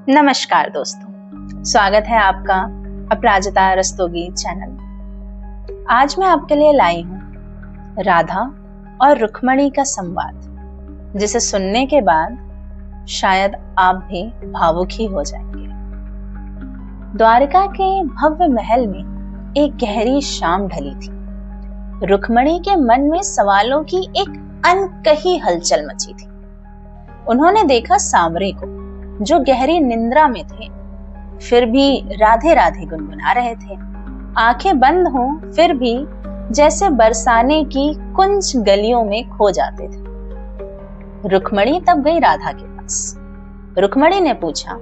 नमस्कार दोस्तों, स्वागत है आपका अपराजिता रस्तोगी चैनल में। आज मैं आपके लिए लाई हूँ राधा और रुक्मणी का संवाद, जिसे सुनने के बाद शायद आप भी भावुक ही हो जाएंगे। द्वारका के भव्य महल में एक गहरी शाम ढली थी। रुक्मणी के मन में सवालों की एक अनकही हलचल मची थी। उन्होंने देखा सांवरे को, जो गहरी निंद्रा में थे, फिर भी राधे राधे गुनगुना रहे थे। आंखें बंद हों फिर भी जैसे बरसाने की कुंज गलियों में खो जाते थे। रुक्मणी तब गई राधा के पास। रुक्मणी ने पूछा,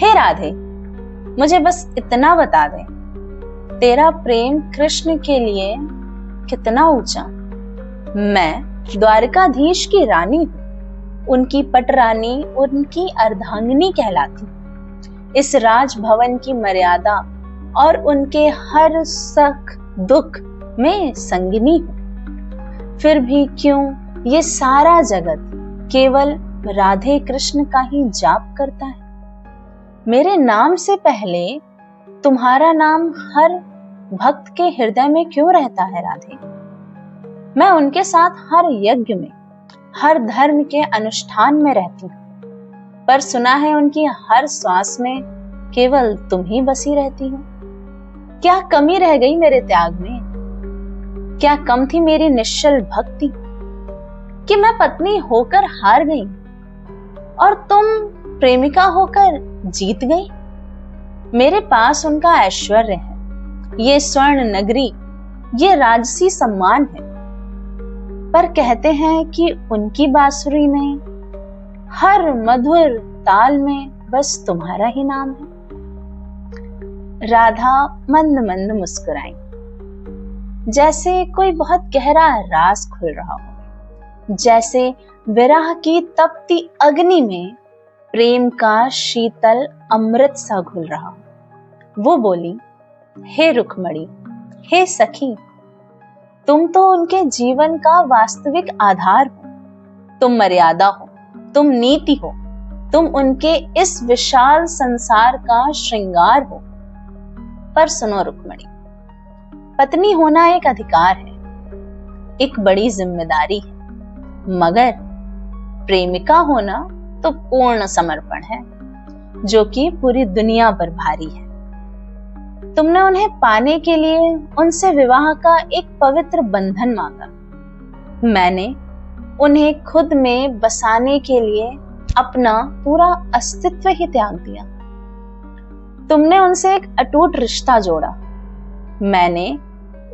हे राधे, मुझे बस इतना बता दे, तेरा प्रेम कृष्ण के लिए कितना ऊंचा? मैं द्वारकाधीश की रानी हूं, उनकी पटरानी, उनकी अर्धांगिनी कहलाती। इस राजभवन की मर्यादा और उनके हर सुख दुख में संगिनी हूं। फिर भी क्यों ये सारा जगत केवल राधे कृष्ण का ही जाप करता है? मेरे नाम से पहले तुम्हारा नाम हर भक्त के हृदय में क्यों रहता है राधे? मैं उनके साथ हर यज्ञ में, हर धर्म के अनुष्ठान में रहती हूँ, पर सुना है उनकी हर श्वास में केवल तुम ही बसी रहती हो। क्या कमी रह गई मेरे त्याग में? क्या कम थी मेरी निश्चल भक्ति कि मैं पत्नी होकर हार गई और तुम प्रेमिका होकर जीत गई? मेरे पास उनका ऐश्वर्य है, ये स्वर्ण नगरी, ये राजसी सम्मान है, पर कहते हैं कि उनकी बांसुरी में, हर मधुर ताल में बस तुम्हारा ही नाम है। राधा मंद मंद मुस्कुराई, जैसे कोई बहुत गहरा राज खुल रहा हो, जैसे विरह की तपती अग्नि में प्रेम का शीतल अमृत सा घुल रहा हो। वो बोली, हे रुक्मणी, हे सखी, तुम तो उनके जीवन का वास्तविक आधार हो। तुम मर्यादा हो, तुम नीति हो, तुम उनके इस विशाल संसार का श्रृंगार हो। पर सुनो रुक्मणी, पत्नी होना एक अधिकार है, एक बड़ी जिम्मेदारी है, मगर प्रेमिका होना तो पूर्ण समर्पण है, जो कि पूरी दुनिया पर भारी है। तुमने उन्हें पाने के लिए उनसे विवाह का एक पवित्र बंधन मांगा। मैंने उन्हें खुद में बसाने के लिए अपना पूरा अस्तित्व ही त्याग दिया। तुमने उनसे एक अटूट रिश्ता जोड़ा। मैंने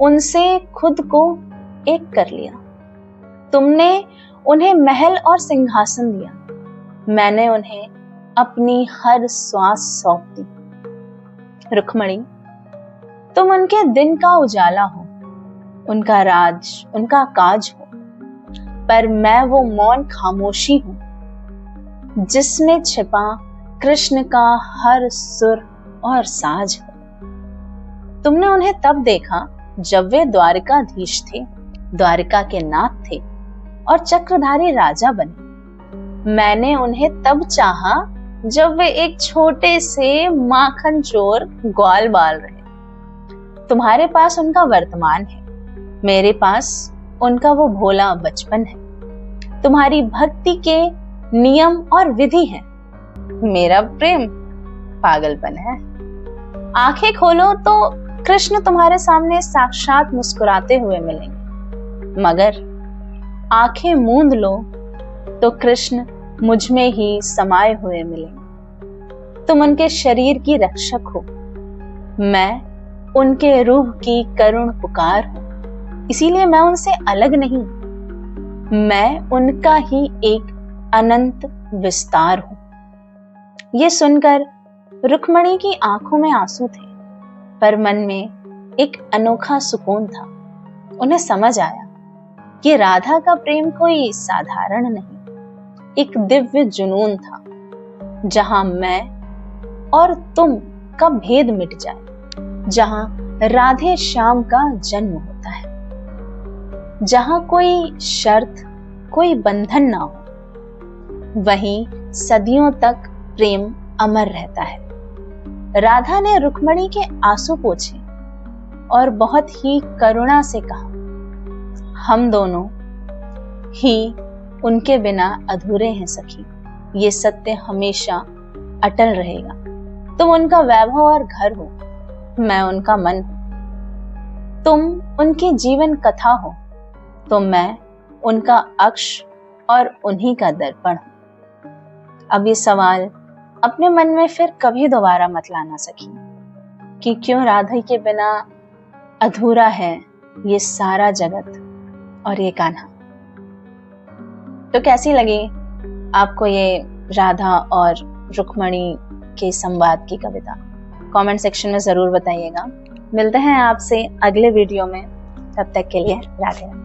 उनसे खुद को एक कर लिया। तुमने उन्हें महल और सिंहासन दिया। मैंने उन्हें अपनी हर श्वास सौंप दी। रुक्मणी, तुम उनके दिन का उजाला हो, उनका राज, उनका काज हो, पर मैं वो मौन खामोशी हूं जिसमें छिपा कृष्ण का हर सुर और साज हो। तुमने उन्हें तब देखा जब वे द्वारकाधीश थे, द्वारका के नाथ थे और चक्रधारी राजा बने। मैंने उन्हें तब चाहा जब वे एक छोटे से माखन चोर ग्वाल बाल रहे। तुम्हारे पास उनका वर्तमान है, मेरे पास उनका वो भोला बचपन है। तुम्हारी भक्ति के नियम और विधि है, मेरा प्रेम पागलपन है। आंखें खोलो तो कृष्ण तुम्हारे सामने साक्षात मुस्कुराते हुए मिलेंगे, मगर आंखें मूंद लो तो कृष्ण मुझ में ही समाये हुए मिलेंगे। तुम उनके शरीर की रक्षक हो, मैं उनके रूह की करुण पुकार हूं, इसीलिए मैं उनसे अलग नहीं, मैं उनका ही एक अनंत विस्तार हूं। ये सुनकर रुक्मणी की आंखों में आंसू थे, पर मन में एक अनोखा सुकून था। उन्हें समझ आया कि राधा का प्रेम कोई साधारण नहीं, एक दिव्य जुनून था, जहां मैं और तुम का भेद मिट जाए, जहां राधे श्याम का जन्म होता है, जहां कोई शर्त, कोई बंधन ना हो, वहीं सदियों तक प्रेम अमर रहता है। राधा ने रुक्मणी के आंसू पोंछे और बहुत ही करुणा से कहा, हम दोनों ही उनके बिना अधूरे हैं सखी, ये सत्य हमेशा अटल रहेगा। तुम उनका वैभव और घर हो, मैं उनका मन हूं। तुम उनकी जीवन कथा हो, तो मैं उनका अक्ष और उन्हीं का दर्पण हूं। अब ये सवाल अपने मन में फिर कभी दोबारा मत लाना सकी कि क्यों राधा के बिना अधूरा है ये सारा जगत और ये कान्हा। तो कैसी लगी आपको ये राधा और रुक्मणी के संवाद की कविता? कमेंट सेक्शन में जरूर बताइएगा। मिलते हैं आपसे अगले वीडियो में, तब तक के लिए राधे राधे।